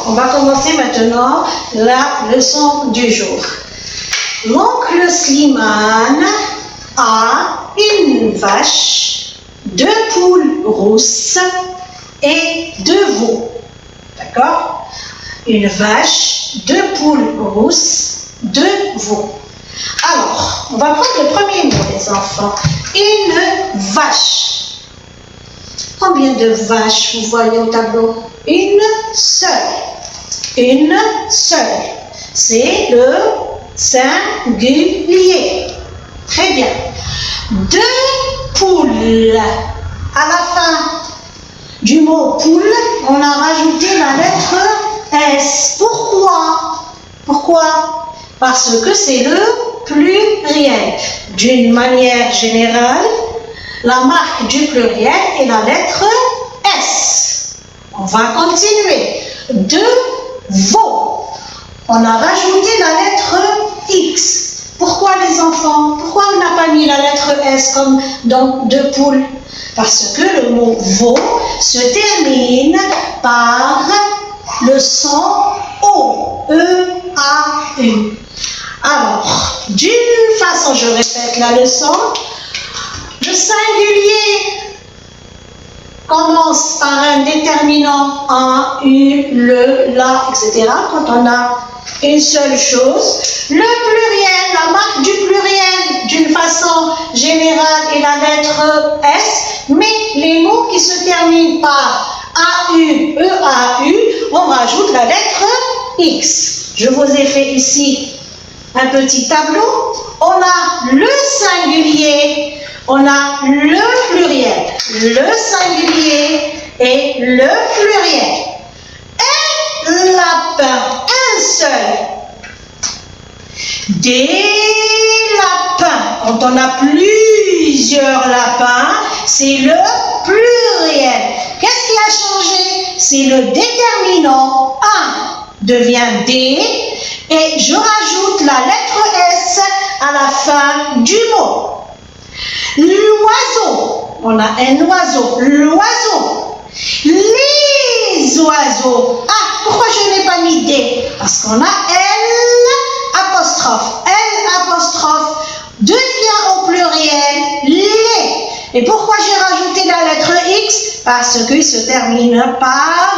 on va commencer maintenant la leçon du jour. L'oncle Slimane a une vache, 2 poules rousses et 2 veaux. D'accord? Une vache, 2 poules rousses, 2 veaux. Alors, on va prendre le premier mot, les enfants. Une vache. Combien de vaches vous voyez au tableau? Une seule. Une seule. C'est le singulier. Très bien. 2 poules. À la fin du mot poule, on a rajouté la lettre S. Pourquoi? Pourquoi? Parce que c'est le pluriel. D'une manière générale, la marque du pluriel est la lettre S. On va continuer. 2 veaux. On a rajouté la lettre X. Pourquoi les enfants? Pourquoi on n'a pas mis la lettre S comme dans 2 poules? Parce que le mot veau se termine par le son O. E-A-U. Alors, d'une façon, je répète la leçon, le singulier commence par un déterminant un, U, le, la, etc. Quand on a une seule chose. Le pluriel, la marque du pluriel, d'une façon générale, est la lettre S, mais les mots qui se terminent par A-U, E-A-U, on rajoute la lettre X. Je vous ai fait ici un petit tableau. On a le singulier, on a le pluriel, le singulier et le pluriel. Un lapin, un seul. Des lapins. Quand on a plusieurs lapins, c'est le pluriel. Qu'est-ce qui a changé? C'est le déterminant. Un devient des et je rajoute la lettre S à la fin du mot. L'oiseau. On a un oiseau. L'oiseau. Les oiseaux. Ah, pourquoi je n'ai pas mis des? Parce qu'on a L apostrophe. L apostrophe devient au pluriel les. Et pourquoi j'ai rajouté la lettre X? Parce qu'il se termine par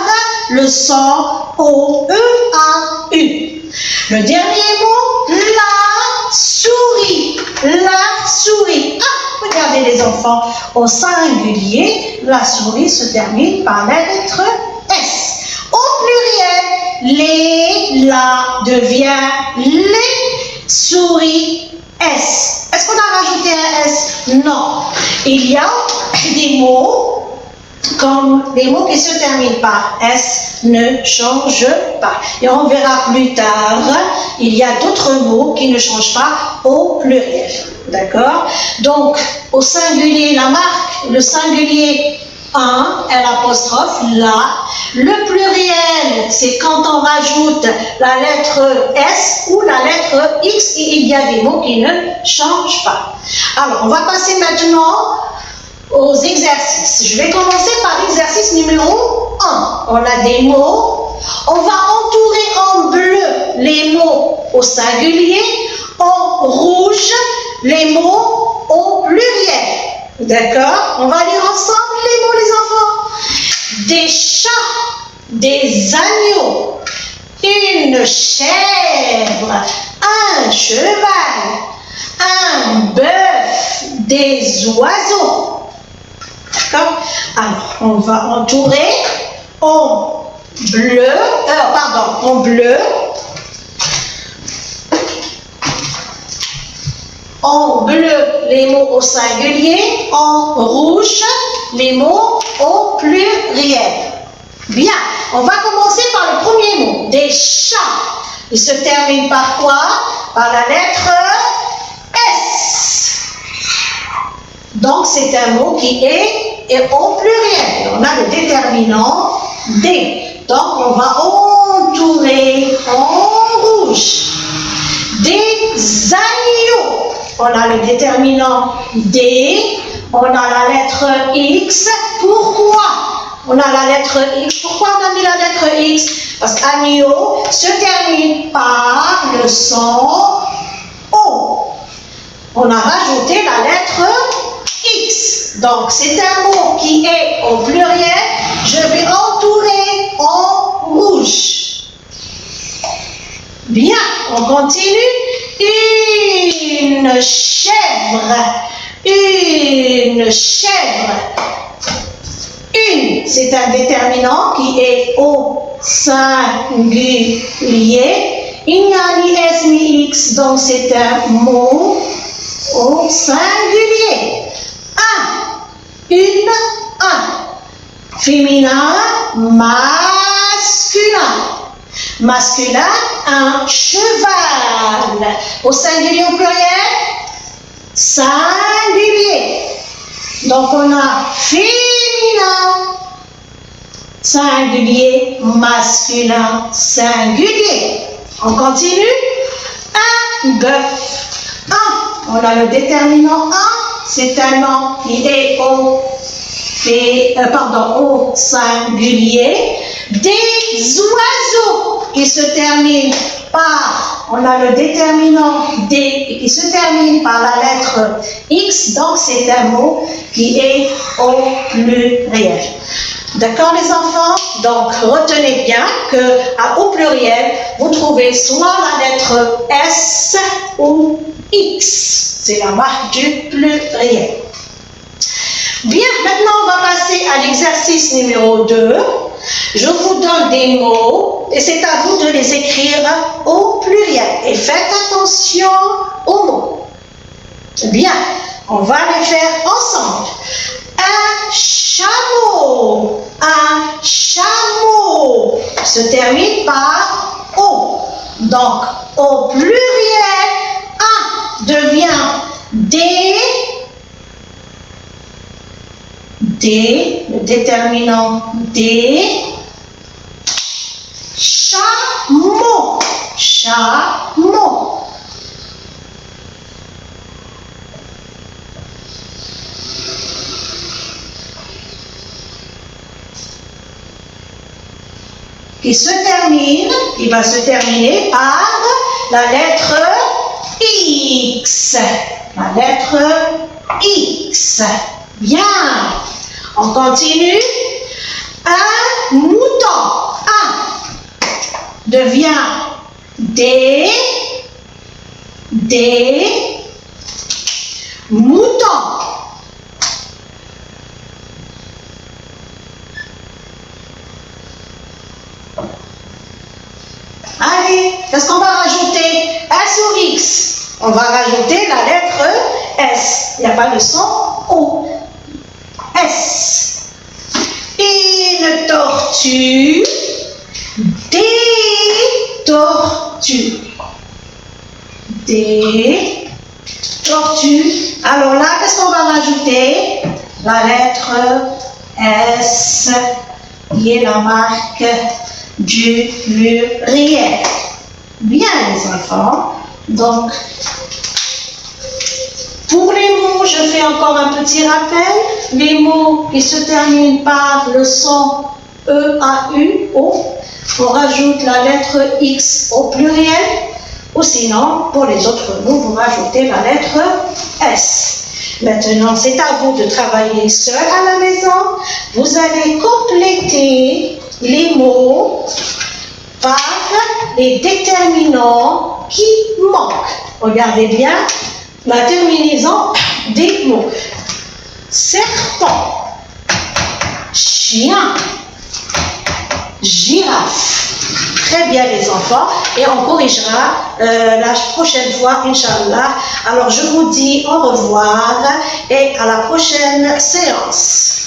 le son O-E-A-U. Le dernier mot, la souris. La souris. Ah, regardez les enfants, au singulier, la souris se termine par la lettre S. Au pluriel, les, la devient les, souris, S. Est-ce qu'on a rajouté un S? Non. Il y a des mots comme les mots qui se terminent par S ne changent pas. Et on verra plus tard, il y a d'autres mots qui ne changent pas au pluriel. D'accord? Donc, au singulier, la marque, le singulier un, l'apostrophe, la. Le pluriel, c'est quand on rajoute la lettre S ou la lettre X et il y a des mots qui ne changent pas. Alors, on va passer maintenant aux exercices. Je vais commencer par l'exercice numéro 1. On a des mots. On va entourer en bleu les mots au singulier, en rouge les mots au pluriel. D'accord? On va lire ensemble les mots, les enfants. Des chats, des agneaux, une chèvre, un cheval, un bœuf, des oiseaux. D'accord? Alors, on va entourer en bleu, en bleu, en bleu les mots au singulier, en rouge les mots au pluriel. Bien, on va commencer par le premier mot, des chats. Il se termine par quoi? Par la lettre S. Donc c'est un mot qui est au pluriel. On a le déterminant des. Donc on va entourer en rouge. Des agneaux. On a le déterminant des. On a la lettre X. Pourquoi on a la lettre X? Pourquoi on a mis la lettre X? Parce qu'agneau se termine par le son O. On a rajouté la lettre X. Donc, c'est un mot qui est au pluriel. Je vais entourer en rouge. Bien, on continue. Une chèvre. Une chèvre. Une, c'est un déterminant qui est au singulier. Il n'y a ni S ni X, donc c'est un mot au singulier. Un, une, un. Féminin, masculin. Masculin, un cheval. Au singulier, au pluriel, singulier. Donc on a féminin, singulier, masculin, singulier. On continue. Un bœuf. Un. On a le déterminant un. C'est un nom qui est au singulier. Des oiseaux qui se terminent par, on a le déterminant D qui se termine par la lettre X, donc c'est un mot qui est au pluriel. D'accord les enfants? Donc retenez bien qu'au pluriel, vous trouvez soit la lettre S ou X. C'est la marque du pluriel. Bien, maintenant on va passer à l'exercice numéro 2. Je vous donne des mots et c'est à vous de les écrire au pluriel. Et faites attention aux mots. Bien, on va les faire ensemble. Un chameau. Un chameau se termine par O. Donc, au pluriel, un devient des. Des, le déterminant des, chameau, chameau. Qui se termine, il va se terminer par la lettre X. La lettre X. Bien. On continue. Un mouton. Un devient des moutons. Allez, qu'est-ce qu'on va rajouter? S ou X? On va rajouter la lettre S. Il n'y a pas de son O. S. Une tortue, des tortues, des tortues. Alors là, qu'est-ce qu'on va rajouter? La lettre S, qui est la marque du pluriel. Bien les enfants, donc pour les mots, je fais encore un petit rappel. Les mots qui se terminent par le son E, A, U, O, on rajoute la lettre X au pluriel. Ou sinon, pour les autres mots, vous rajoutez la lettre S. Maintenant, c'est à vous de travailler seul à la maison. Vous allez compléter les mots par les déterminants qui manquent. Regardez bien la terminaison des mots. Serpent, chien, girafe. Très bien les enfants, et on corrigera la prochaine fois, Inch'Allah. Alors je vous dis au revoir et à la prochaine séance.